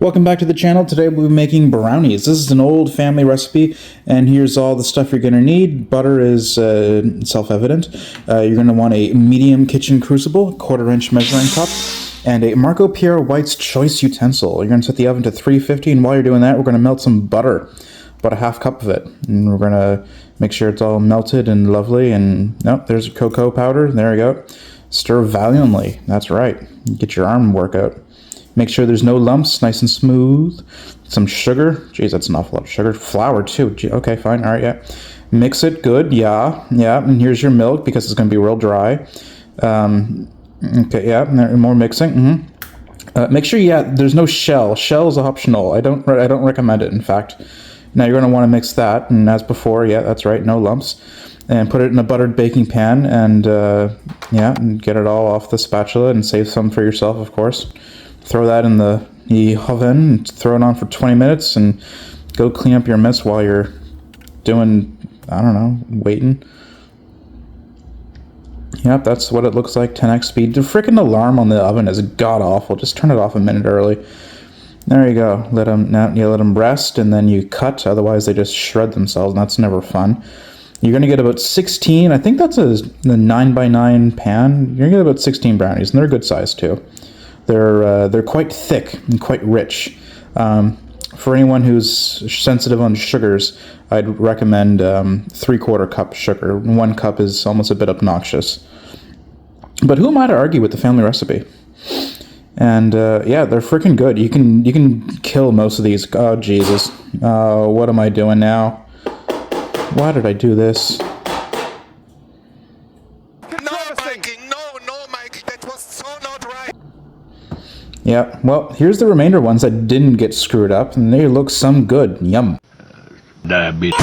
Welcome back to the channel. Today we'll be making brownies. This is an old family recipe, and here's all the stuff you're going to need. Butter is self-evident. You're going to want a medium kitchen crucible, 1/4-inch measuring cup, and a Marco Pierre White's Choice utensil. You're going to set the oven to 350, and while you're doing that, we're going to melt some butter, about a 1/2 cup of it. And we're going to make sure it's all melted and lovely, and nope, there's cocoa powder. There we go. Stir valiantly. That's right. Get your arm workout. Make sure there's no lumps, nice and smooth. Some sugar. Jeez, that's an awful lot of sugar. Flour, too. Okay, fine. All right, yeah. Mix it good. Yeah. And here's your milk because it's going to be real dry. Okay, yeah. More mixing. Make sure, there's no shell. Shell is optional. I don't recommend it, in fact. Now you're going to want to mix that. And as before, yeah, that's right. No lumps. And put it in a buttered baking pan and, and get it all off the spatula and save some for yourself, of course. Throw that in the oven, throw it on for 20 minutes, and go clean up your mess while you're doing, I don't know, waiting. Yep, that's what it looks like, 10x speed. The freaking alarm on the oven is god-awful. Just turn it off a minute early. There you go. Let them rest, and then you cut. Otherwise, they just shred themselves, and that's never fun. You're going to get about 16. I think that's a 9x9 pan. You're going to get about 16 brownies, and they're a good size, too. They're quite thick and quite rich. For anyone who's sensitive on sugars, I'd recommend 3/4 cup sugar. 1 cup is almost a bit obnoxious. But who am I to argue with the family recipe? And yeah, they're freaking good. You can kill most of these. Oh Jesus! What am I doing now? Why did I do this? Yeah, well, here's the remainder ones that didn't get screwed up, and they look some good. Yum. Diabetes.